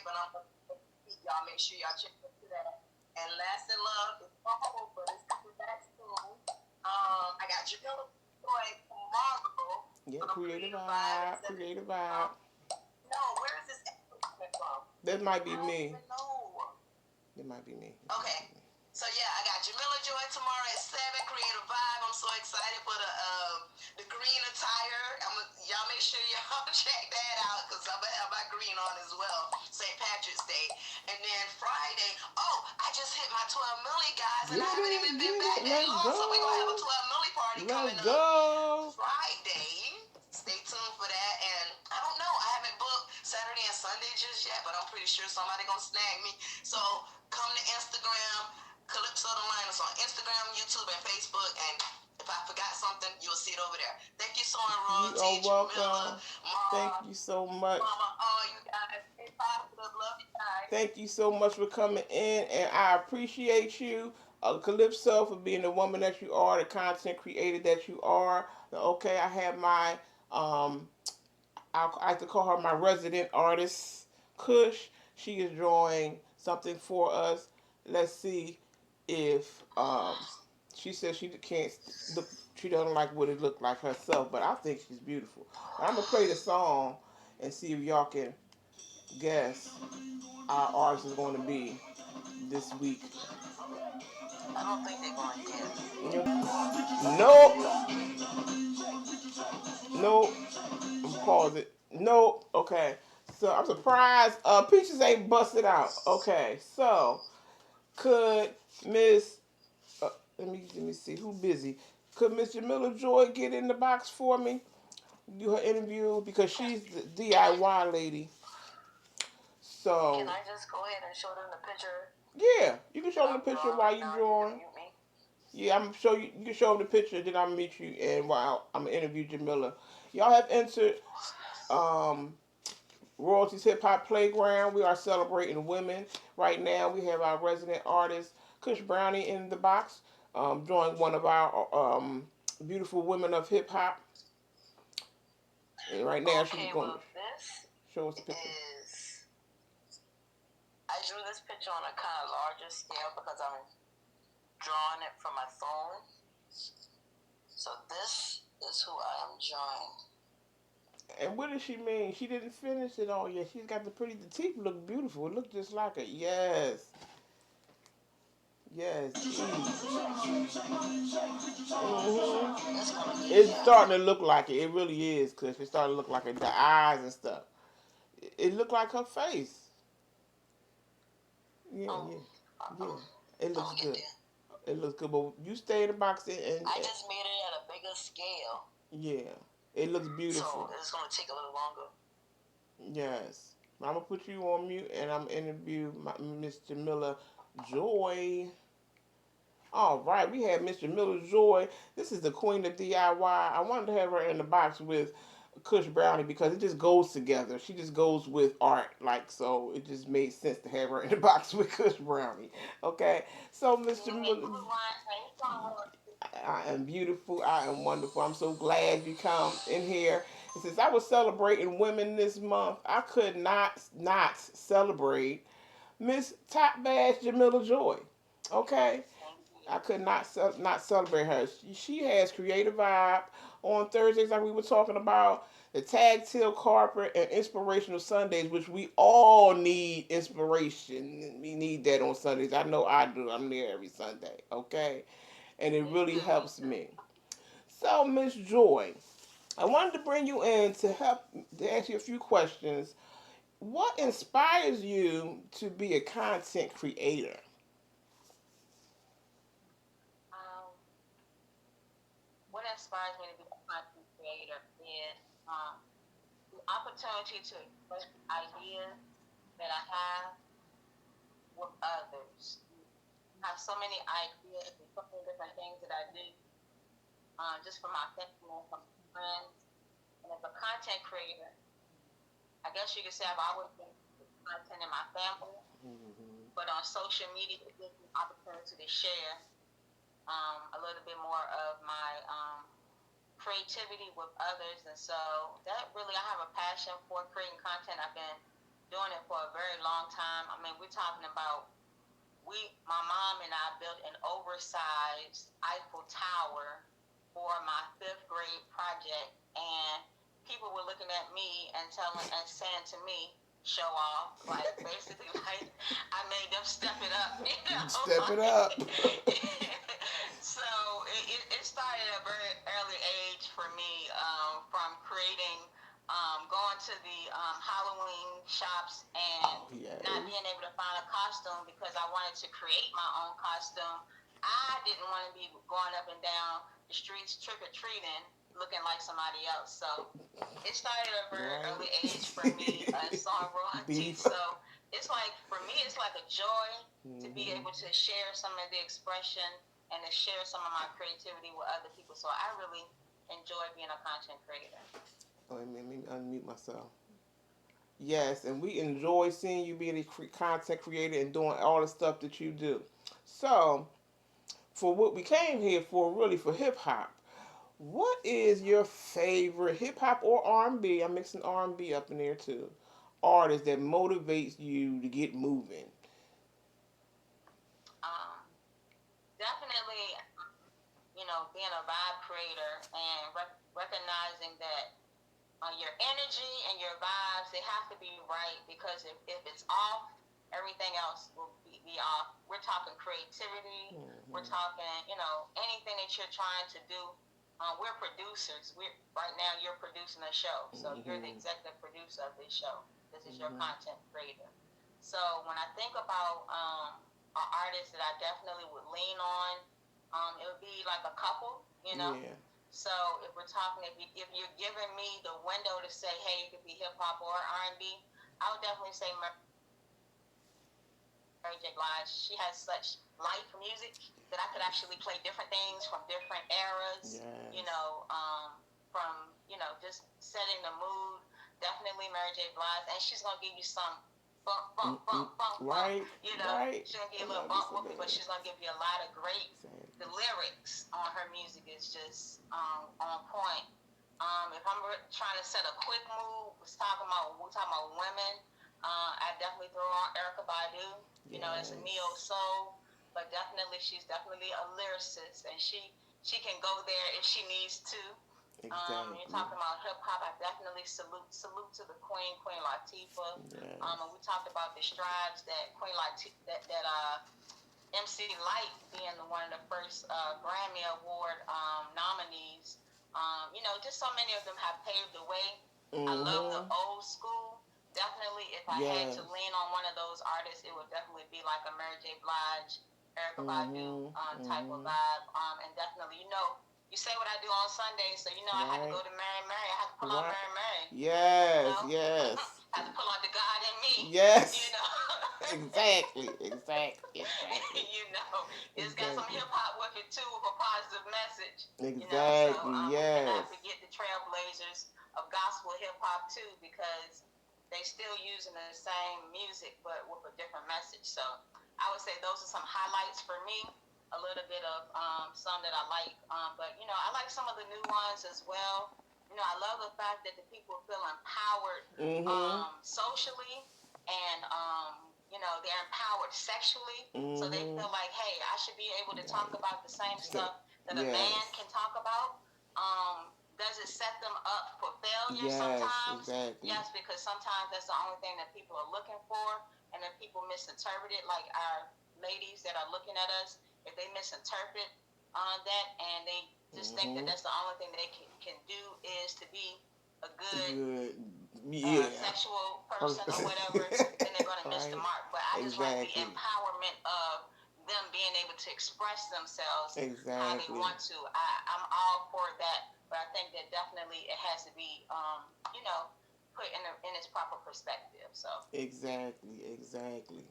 but y'all make sure y'all check into that. And Last and Love is awful, but it's coming back soon. I got Jamila Joy tomorrow. Yeah, creative vibe, creative vibe. No, where is this coming from? That might be I don't me. even know. It might be me. Okay. So yeah, I got Jamila Joy tomorrow at 7. Creative Vibe. I'm so excited for the green attire. Y'all make sure y'all check that out because I'm gonna have my green on as well. St. Patrick's Day, and then Friday. Oh, I just hit my 12 milli, guys, and I haven't even been back that long. So we're gonna have a 12 milli party coming up Friday. Stay tuned for that. And I don't know, I haven't booked Saturday and Sunday just yet, but I'm pretty sure somebody gonna snag me. So come to Instagram, Calypso the Linus on Instagram, YouTube, and Facebook. And if I forgot something, you'll see it over there. Thank you so much, Royalty. You are welcome. Jamila, Mama, Thank you so much. Mama, all you guys. Stay positive. Love you guys. Thank you so much for coming in, and I appreciate you, Calypso, for being the woman that you are, the content creator that you are. Okay, I have my I like to call her my resident artist, Kush. She is drawing something for us. Let's see if she says she can't look. She doesn't like what it looked like herself, but I think she's beautiful. But I'm gonna play the song and see if y'all can guess our artist is going to be this week. I don't think they're going to Nope. Nope. Pause it. Nope. Okay. So I'm surprised. Peaches ain't busted out. Okay. So could Miss let me see who busy. Could Miss Jamila Joy get in the box for me? Do her interview because she's the DIY lady. So can I just go ahead and show them the picture? Yeah, you can show them the picture while you drawing. Yeah, I'm show you. You can show them the picture, then I'll meet you, and while I'm gonna interview Jamila. Y'all have entered um, Royalties Hip Hop Playground. We are celebrating women right now. We have our resident artist Kush Brownie in the box, drawing one of our beautiful women of hip hop. And right now she's going to show us the picture. I drew this picture on a kind of larger scale because I'm drawing it from my phone. So this is who I am drawing. And what does she mean? She didn't finish it all yet. She's got the teeth look beautiful. It look just like her. Yes. Yes. Mm-hmm. It's starting to look like it. It really is, cause it's starting to look like it. The eyes and stuff. It looked like her face. Yeah, yeah. It looks good. It looks good, but you stay in the box and I just made it at a bigger scale. Yeah, it looks beautiful. So it's gonna take a little longer. Yes, I'm gonna put you on mute and I'm gonna interview Miss Jamila Joy. All right, we have Miss Jamila Joy. This is the queen of DIY. I wanted to have her in the box with Kush Brownie because it just goes together. She just goes with art, like so. It just made sense to have her in the box with Kush Brownie. Okay, so Miss Jamila, I am beautiful. I am wonderful. I'm so glad you come in here. And since I was celebrating women this month, I could not celebrate Miss Top Bash Jamila Joy. Okay, I could not celebrate her. She has creative vibe on Thursdays, like we were talking about. The Tag Till Carpet and Inspirational Sundays, which we all need inspiration. We need that on Sundays. I know I do. I'm there every Sunday. Okay, and it really helps me. So, Miss Joy, I wanted to bring you in to help to ask you a few questions. What inspires you to be a content creator? What inspires me to be a content creator is the opportunity to express ideas that I have with others. I have so many ideas and so many different things that I do just for my family, from friends. And as a content creator, I guess you could say I've always been content in my family, but on social media, it gives me opportunity to share a little bit more of my creativity with others. And so that really, I have a passion for creating content. I've been doing it for a very long time. I mean, we're talking about my mom and I built an oversized Eiffel Tower for my fifth grade project, and people were looking at me and telling and saying to me, "Show off," like basically like I made them step it up, you know. Step it Like, up. so it started at a very early age for me, from creating, going to the Halloween shops and Oh yes. not being able to find a costume because I wanted to create my own costume. I didn't want to be going up and down the streets trick or treating looking like somebody else. So it started at a very early age for me, sewing royalties. Beef. So it's like for me, it's like a joy to be Mm-hmm. able to share some of the expression and to share some of my creativity with other people. So I really enjoy being a content creator. Oh, let me unmute myself. Yes, and we enjoy seeing you being a content creator and doing all the stuff that you do. So, for what we came here for, really for hip hop, what is your favorite hip hop or R&B? I'm mixing R&B up in there too. Artist that motivates you to get moving. Um, Definitely, being a vibe creator and recognizing that your energy and your vibes, they have to be right because if it's off, everything else will be off. We're talking creativity. We're Mm-hmm. talking, anything that you're trying to do. We're producers. Right now you're producing a show, so you're the Mm-hmm. executive producer of this show. This is your Mm-hmm. content creator. So when I think about an artist that I definitely would lean on, it would be like a couple. Yeah. So if we're talking, if you're giving me the window to say, hey, it could be hip hop or R&B, I would definitely say Mary J. Blige. She has such light music that I could actually play different things from different eras. Yes. From just setting the mood. Definitely Mary J. Blige, and she's gonna give you some bump, bump, Mm-mm. bump, bump, bump. Right. Right. She's gonna give I you a little love this bump a whoopie, but man. she's gonna give you a lot of great. Exactly. The lyrics on her music is just on point. If I'm trying to set a quick mood, we're talking about women. I definitely throw on Erica Badu. It's a neo Yes. soul, but definitely she's definitely a lyricist, and she can go there if she needs to. You're Exactly. talking about hip hop. I definitely salute to the Queen Latifah. Yes. And we talked about the strides that Queen Latifah that MC Light being one of the first Grammy Award nominees. Just so many of them have paved the way. I love the Mm-hmm. old school. Definitely, if I had Yes. to lean on one of those artists, it would definitely be like a Mary J. Blige, Erica Badu Mm-hmm. type of Mm-hmm. vibe. And definitely, you say what I do on Sunday, so I had to Right. go to Mary Mary. I had to pull on Right. Mary Mary. You Yes. know, Yes. I had to pull on the God in me. You Yes. know. Exactly. Exactly. Exactly. you know, it's got some Exactly. hip hop with it too, with a positive message. So Exactly. we cannot Yes. forget the trailblazers of gospel hip hop too, because they still using the same music but with a different message. So I would say those are some highlights for me. A little bit of some that I like, but I like some of the new ones as well. I love the fact that the people feel empowered Mm-hmm. socially, and they're empowered sexually, so they Mm-hmm. feel like, hey, I should be able to talk Right. about the same stuff that a man Yes. can talk about. Does it set them up for failure Yes. sometimes? Exactly. Yes, because sometimes that's the only thing that people are looking for, and if people misinterpret it, like our ladies that are looking at us, if they misinterpret that and they just think that Mm-hmm. that's the only thing they can do is to be a good Good. Yeah. sexual person or whatever, then they're going to miss the Right. mark. But I just like the Exactly. empowerment of them being able to express themselves how they Exactly. want to. I'm all for that, but I think that definitely it has to be, put in its proper perspective. So Exactly. Exactly.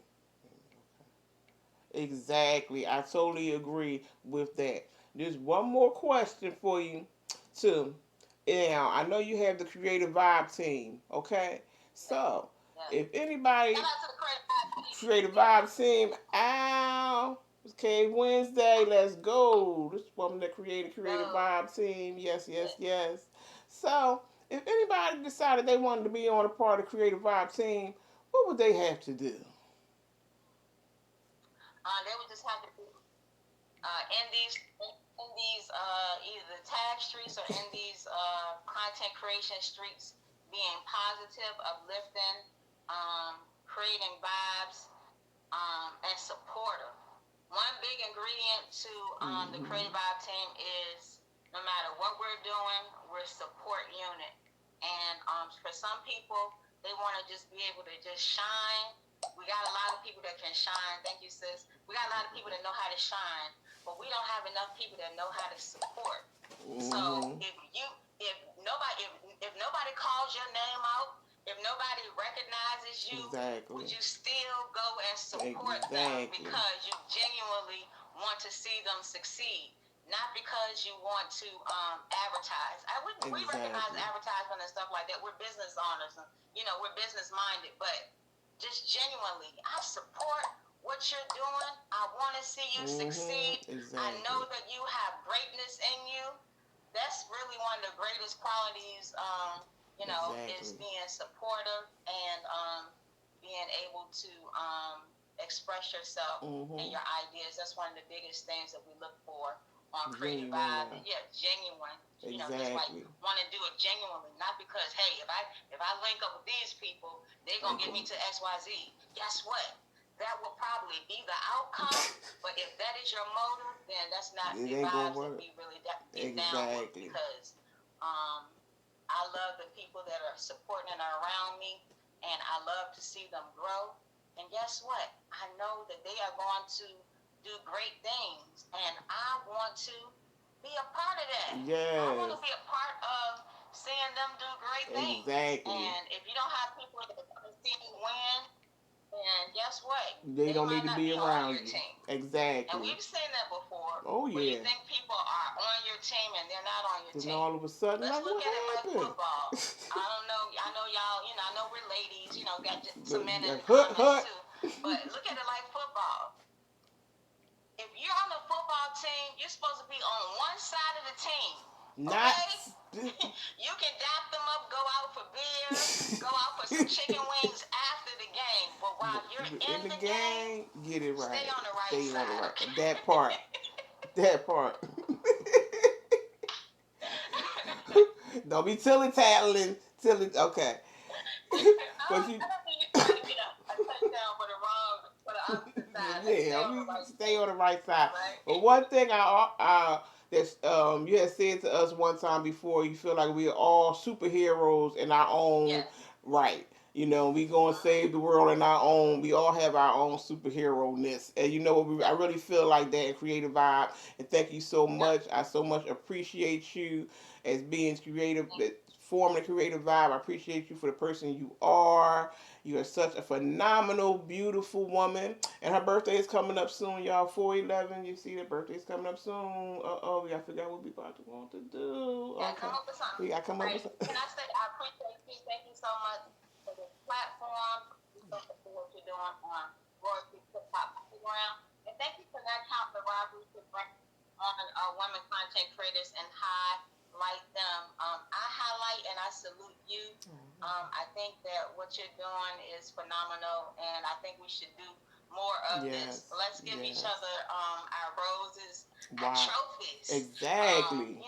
Exactly. I totally agree with that. There's one more question for you, too. Now, I know you have the Creative Vibe team, okay? yes, So, yes. if Shout anybody, out to the Credit team. Creative Vibe team, ow, okay, Wednesday, let's go. This woman that created Creative Go. Vibe team, yes, yes, Yes. yes. So, if anybody decided they wanted to be on a part of Creative Vibe team, what would they have to do? They would just have to be in these either the tag streets or in these content creation streets, being positive, uplifting, creating vibes, and supportive. One big ingredient to the Creative Vibe team is no matter what we're doing, we're a support unit. And for some people, they want to just be able to just shine. We got a lot of people that can shine. Thank you, sis. We got a lot of people that know how to shine, but we don't have enough people that know how to support. So if nobody calls your name out, if nobody recognizes you, Exactly. would you still go and support them Exactly. because you genuinely want to see them succeed? Not because you want to advertise. We recognize Exactly. advertisement and stuff like that. We're business owners, and we're business minded. But just genuinely, I support what you're doing. I want to see you succeed. Exactly. I know that you have greatness in you. That's really one of the greatest qualities, is Exactly. being supportive and being able to express yourself and your ideas. That's one of the biggest things that we look for on Creative Vibe. Yeah, genuine. Just like Exactly. want to do it genuinely, not because hey, if I link up with these people, they're gonna get me to XYZ. Guess what? That will probably be the outcome. But if that is your motive, then that's not It the ain't gonna vibes that work. we really get down with. Exactly. Because I love the people that are supporting and are around me, and I love to see them grow. And guess what? I know that they are going to do great things, and I want to be a part of that. Yes. I want to be a part of seeing them do great things. Exactly. And if you don't have people that want to see you win, and guess what? They don't might need to not be be on around your you. team. Exactly. And we've seen that before. Oh Where you yeah. think people are on your team and they're not on your Then team. all of a sudden, Let's like, look what at it like happened? football. I don't know. I know y'all. I know we're ladies. Got some men in the Hut, comments too. But look at it like football. If you're on the football team, you're supposed to be on one side of the team. Not. Okay? You can dap them up, go out for beer, go out for some chicken wings after the game. But while you're in the game, get it right. Stay on the right Stay side. on the right. That part. That part. Don't be tilly tattling. Tilly. Okay. But you. Try to get a touchdown for the opposite side. Yeah, we stay on the right side. Right? But one thing that's you had said to us one time before, you feel like we're all superheroes in our own right. We gonna save the world in our own. We all have our own superhero ness, and I really feel like that in Creative Vibe. And thank you so much. I so much appreciate you as being creative, forming a Creative Vibe. I appreciate you for the person you are. You are such a phenomenal, beautiful woman. And her birthday is coming up soon, y'all. 4/11. You see, that birthday's coming up soon. Oh, we gotta figure out what we about to want to do. Okay. Come up with something. We gotta come up with something. Can I say I appreciate you? Thank you so much for this platform. For what you're doing on Royalty Hip Hop Program. And thank you for not counting the robbery to bring on our women content creators and highlight them. I highlight and I salute you. I think that what you're doing is phenomenal, and I think we should do more of this. Let's give each other our roses, our trophies. Exactly.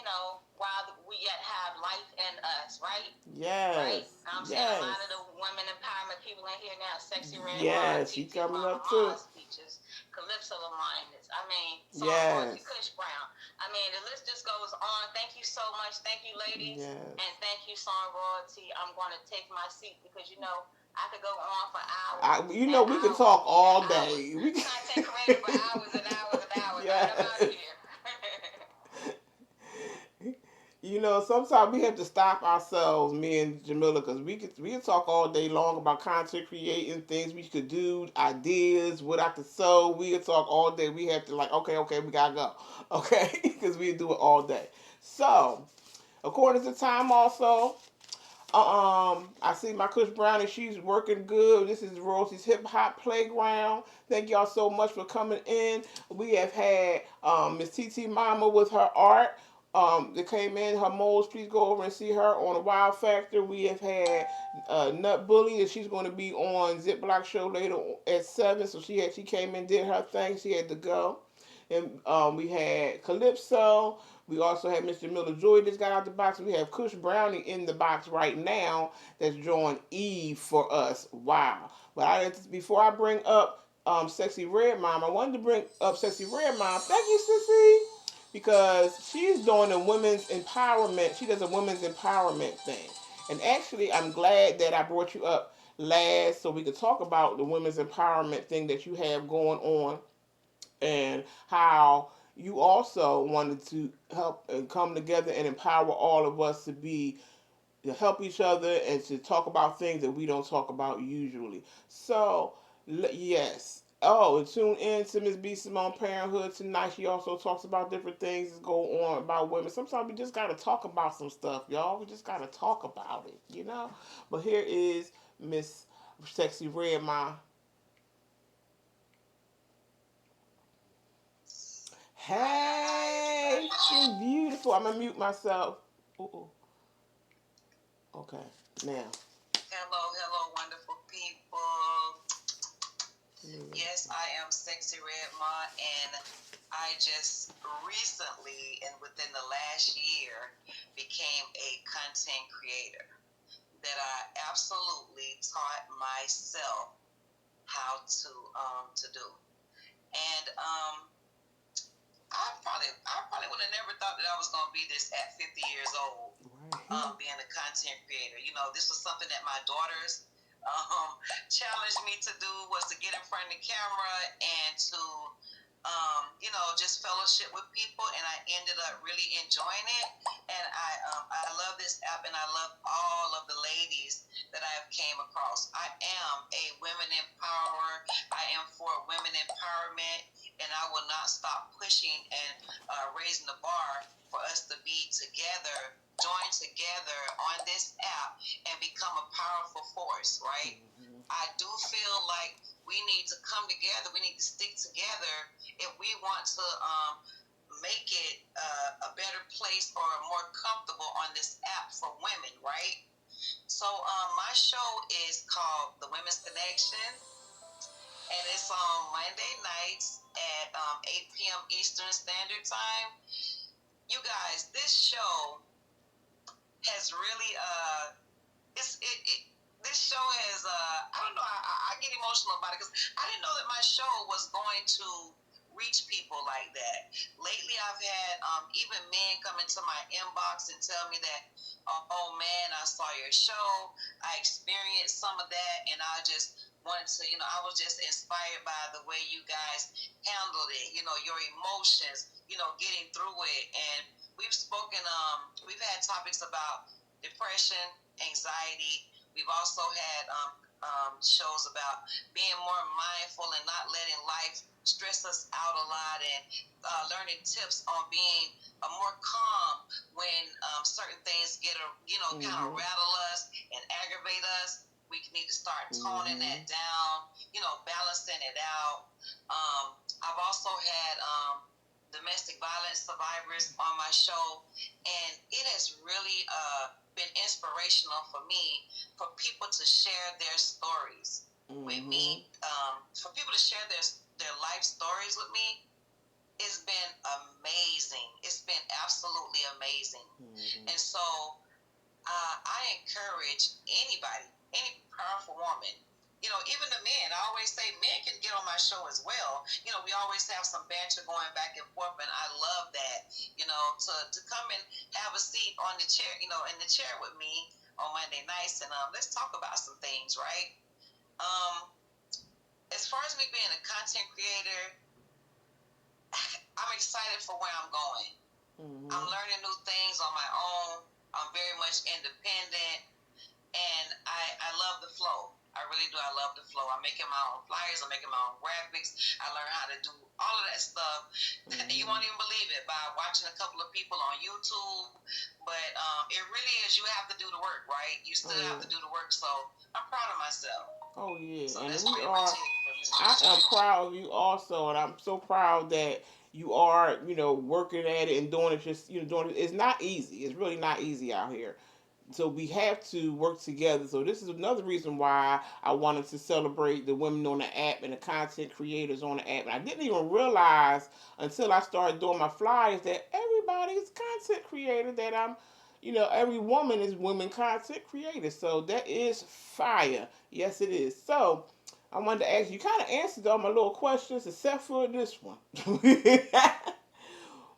While we yet have life in us, right? Yes. Right? I'm seeing a lot of the women empowerment people in here now. Sexy Red. Yes, she coming up too. Speeches, Calypso Alliance. Yes. Kush Brown. The list just goes on. Thank you so much. Thank you, ladies. Yes. And thank you, Song Royalty. I'm going to take my seat because I could go on for hours. We can talk all day. We can content creator for hours and hours and hours. Yes. I'm out of here. Sometimes we have to stop ourselves, me and Jamila, because we can talk all day long about content creating, things we could do, ideas, what I could sew. We could talk all day. We have to okay, we gotta go, okay, because we do it all day. So, according to time, also, I see my Kush Brown and she's working good. This is Royalty's Hip Hop Playground. Thank y'all so much for coming in. We have had Miss TT Mama with her art. that came in. Her moles, please go over and see her on a Wild Factor. We have had Nut Bully that she's going to be on Ziploc show later at 7. So she came in, did her thing. She had to go. And we had Calypso. We also had Mr. Miller Joy just got out the box. We have Kush Brownie in the box right now that's drawing Eve for us. Wow. But before I bring up Sexy Red Mom, I wanted to bring up Sexy Red Mom. Thank you, Sissy, because she's doing a women's empowerment. She does a women's empowerment thing. And actually, I'm glad that I brought you up last so we could talk about the women's empowerment thing that you have going on and how you also wanted to help and come together and empower all of us to help each other and to talk about things that we don't talk about usually. So, yes. Oh, and tune in to Miss B Simone Parenthood tonight. She also talks about different things that go on about women. Sometimes we just gotta talk about some stuff, y'all. We just gotta talk about it. But here is Miss Sexy Red Ma. Hey, she's beautiful. I'm gonna mute myself. Ooh, okay, now. Hello, hello, wonderful people. Yes, I am Sexy Red Ma, and I just recently, and within the last year, became a content creator that I absolutely taught myself how to do. And I probably would have never thought that I was gonna be this at 50 years old, Right. being a content creator. This was something that my daughters challenged me to do, was to get in front of the camera and to just fellowship with people, and I ended up really enjoying it. And I love this app, and I love all of the ladies that I have came across. I am a women empowerer. I am for women empowerment, and I will not stop pushing and raising the bar for us to be together, join together on this app, and become a powerful force, right? Mm-hmm. I do feel like we need to come together. We need to stick together if we want to make it a better place or more comfortable on this app for women, right? So my show is called The Women's Connection, and it's on Monday nights at 8 p.m. Eastern Standard Time. You guys, this show has really it's it, it this show has I don't know, I get emotional about it because I didn't know that my show was going to reach people like that. Lately, I've had even men come into my inbox and tell me that, oh man, I saw your show, I experienced some of that, and I just wanted to, I was just inspired by the way you guys handled it, your emotions, getting through it. And we've had topics about depression, anxiety. We've also had shows about being more mindful and not letting life stress us out a lot, and learning tips on being more calm when certain things kind of Mm-hmm. rattle us and aggravate us. We need to start toning Mm-hmm. that down, balancing it out. I've also had domestic violence survivors on my show, and it has really been inspirational for me, for people to share their stories with Mm-hmm. me, for people to share their life stories with me. It's been amazing. It's been absolutely amazing. Mm-hmm. And so I encourage anybody, any powerful woman, even the men. I always say men can get on my show as well. We always have some banter going back and forth, and I love that. To come and have a seat on the chair, in the chair with me on Monday nights, and let's talk about some things, right? Um, as far as me being a content creator, I'm excited for where I'm going. I'm Mm-hmm. learning new things on my own. I'm very much independent, and I love the flow. I really do. I love the flow. I'm making my own flyers. I'm making my own graphics. I learned how to do all of that stuff. You Mm-hmm. won't even believe it by watching a couple of people on YouTube. But it really is. You have to do the work, right? You still Oh have yeah. to do the work. So I'm proud of myself. Oh yeah. So And that's we pretty much are. it for me. I am proud of you also, and I'm so proud that you are, working at it and doing it, just, doing it. It's not easy. It's really not easy out here. So we have to work together. So this is another reason why I wanted to celebrate the women on the app and the content creators on the app. And I didn't even realize until I started doing my flyers that everybody is content creator. That every woman is women content creator. So that is fire. Yes, it is. So I wanted to ask you. Kind of answered all my little questions except for this one.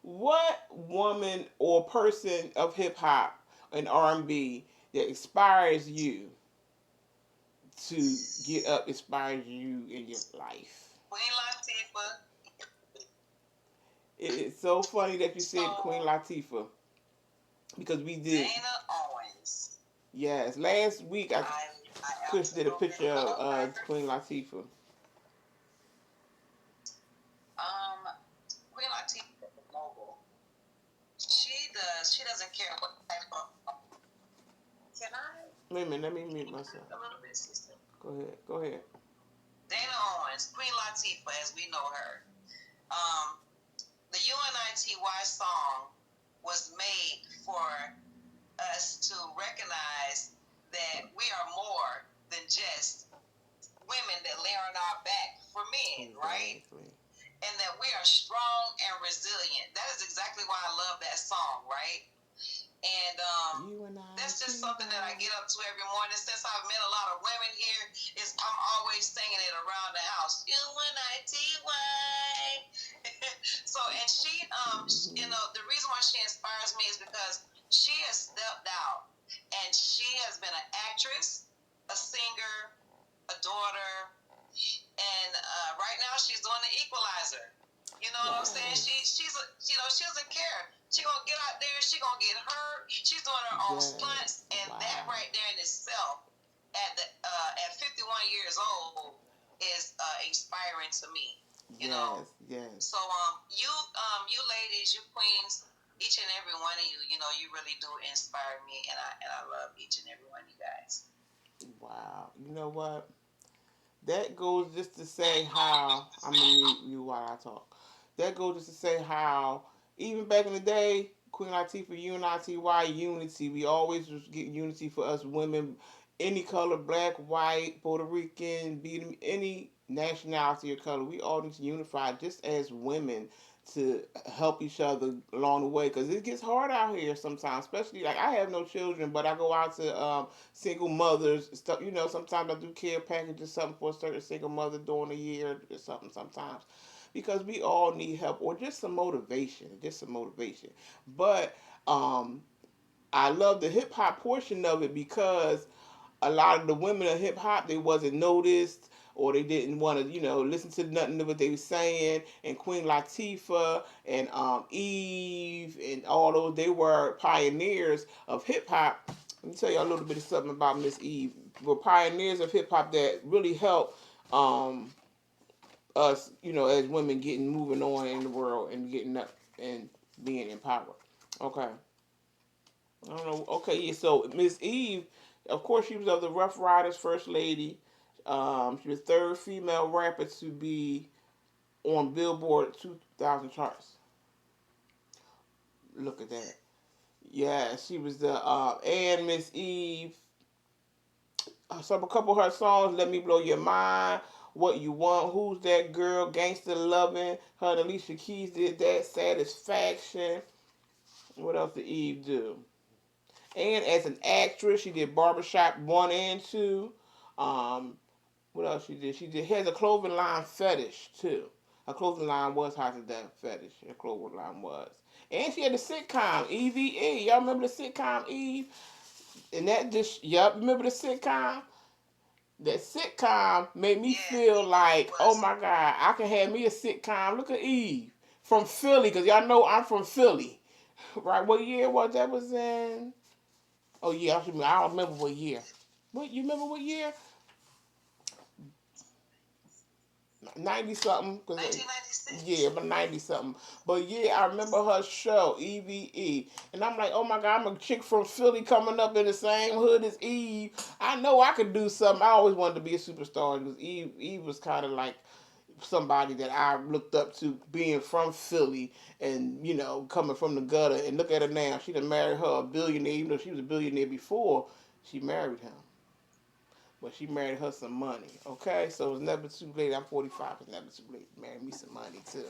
What woman or person of hip hop and R&B that inspires you to get up, inspires you in your life? Queen Latifah. It's so funny that you said Queen So Latifah because we did. Dana Owens. Yes, last week I Chris did a absolutely picture of love her. Queen Latifah. Um, Queen Latifah is mobile. She doesn't care what type of. Can I? Wait a minute, let me Can mute you hear myself. a little bit, sister? Go ahead, go ahead. Dana Owens, Queen Latifah, as we know her. Um, the UNITY song was made for us to recognize that we are more than just women that lay on our back for men, right? Exactly. And that we are strong and resilient. That is exactly why I love that song, right? And You and that's just something that I get up to every morning. Since I've met a lot of women here, I'm always singing it around the house. UNITY. So, and the reason why she inspires me is because she has stepped out and she has been an actress, a singer, a daughter, and right now she's doing the Equalizer. You know what I'm saying? She doesn't care. She gonna get out there. She gonna get hurt. She's doing her own stunts, and that right there in itself, at 51 years old, is inspiring to me. You know. Yes. So you ladies, you queens, each and every one of you, you really do inspire me, and I love each and every one of you guys. Wow. You know what? That goes just to say how I'm gonna mute you while I talk. That goes just to say how even back in the day, Queen Latifah, UNITY, unity. We always was get unity for us women, any color, black, white, Puerto Rican, be any nationality or color. We all need to unify just as women to help each other along the way because it gets hard out here sometimes, especially like I have no children, but I go out to single mothers stuff. Sometimes I do care packages, something for a certain single mother during a year or something sometimes, because we all need help or just some motivation, But um, I love the hip hop portion of it because a lot of the women of hip hop they wasn't noticed or they didn't want to listen to nothing of what they were saying. And Queen Latifah and Eve and all those they were pioneers of hip hop. Let me tell you a little bit of something about Miss Eve. Were pioneers of hip hop that really helped um, us, as women getting moving on in the world and getting up and being empowered. Okay. I don't know. Okay, yeah. So Miss Eve, of course, she was of the Rough Riders first lady. She was third female rapper to be on Billboard 2000 charts. Look at that. Yeah, she was the and Miss Eve. So a couple of her songs, "Let Me Blow Your Mind," "What You Want," "Who's That Girl," "Gangsta Lovin'." Her and Alicia Keys did that. "Satisfaction." What else did Eve do? And as an actress, she did Barbershop 1 and 2. Um, what else she did? She did has a clothing line Fetish too. Her clothing line was Hot to Death Fetish. Her clothing line was. And she had the sitcom EVE. Y'all remember the sitcom Eve? And that just yup, remember the sitcom? That sitcom made me feel like, oh my God, I can have me a sitcom. Look at Eve from Philly, because y'all know I'm from Philly. Right? What year was that was in? Oh yeah, I don't remember what year. What you remember what year? 90 something. 1996. Yeah, but 90 something. But yeah, I remember her show, EVE. And I'm like, oh my God, I'm a chick from Philly coming up in the same hood as Eve. I know I could do something. I always wanted to be a superstar. Because Eve was kind of like somebody that I looked up to, being from Philly and coming from the gutter. And look at her now. She done married her a billionaire, even though she was a billionaire before she married him. But she married her some money. Okay, so it's never too late. I'm 45. It's never too late to marry me some money too.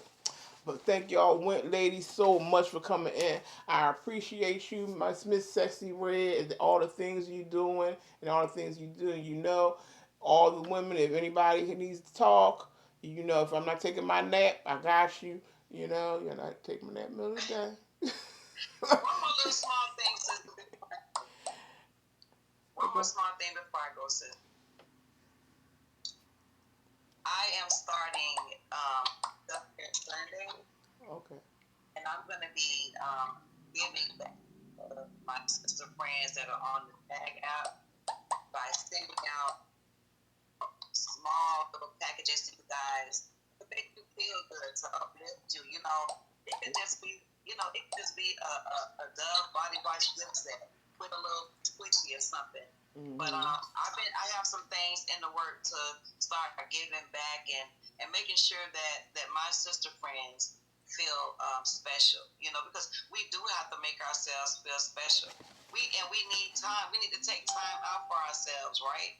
But thank y'all, ladies, so much for coming in. I appreciate you, my Miss Sexy Red, and all the things you doing and all the things you do. All the women. If anybody who needs to talk, if I'm not taking my nap, I got you. You're not taking my nap middle of the day. One more little small thing, sis. One more small thing before I go, sis. I am starting Self-Care Sunday. Okay. And I'm going to be giving back my sister friends that are on the Tag app by sending out small little packages to you guys to make you feel good, to uplift you. It could just be, it could just be a Dove body wash gift set with a little twitchy or something. Mm-hmm. But I have some things in the work to start giving back and making sure that my sister friends feel special, because we do have to make ourselves feel special. We need time. We need to take time out for ourselves, right?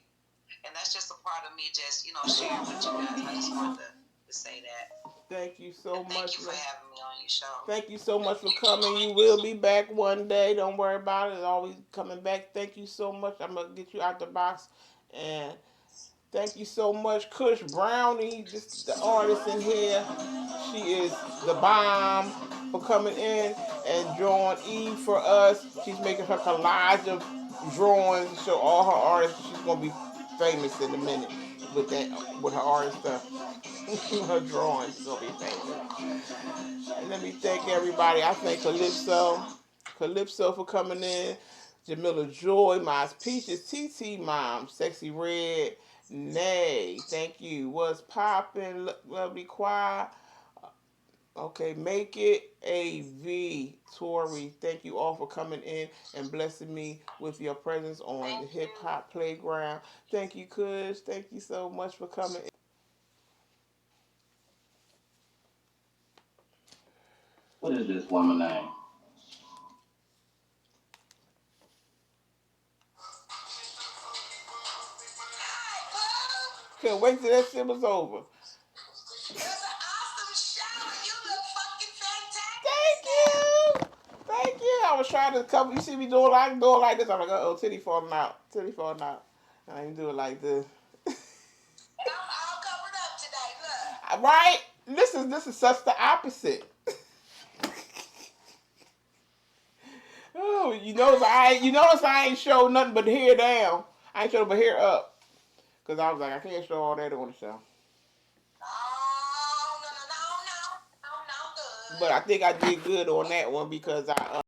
And that's just a part of me just, sharing with you guys. I just wanted to say that. Thank you so much. Thank you for having me on your show. Thank you so much for coming. You will be back one day. Don't worry about it. It's always coming back. Thank you so much. I'm going to get you out the box. And thank you so much, Kush Brownie, the artist in here. She is the bomb for coming in and drawing Eve for us. She's making her collage of drawings to show all her artists. She's going to be famous in a minute with her artist stuff. Her drawings is going to be famous. And let me thank everybody. I thank Calypso for coming in. Jamila Joy, Miles Peaches, TT Mom, Sexy Red, Nay, thank you. What's poppin', lovely choir. Okay, make it AV, Tori. Thank you all for coming in and blessing me with your presence on the Hip Hop Playground. Thank you, Kush. Thank you so much for coming in. What is this woman name? Couldn't wait till that shit was over. It was an awesome show. You look fucking fantastic. Thank you. I was trying to cover. You see me doing like this. I'm like, oh, titty falling out. Titty falling out. I ain't do it like this. And I'm all covered up today. Look. Right? This is such the opposite. Oh, I ain't show nothing but hair down. I ain't show but hair up. Cause I was like, I can't show all that on the show. Oh, no, good. But I think I did good on that one because I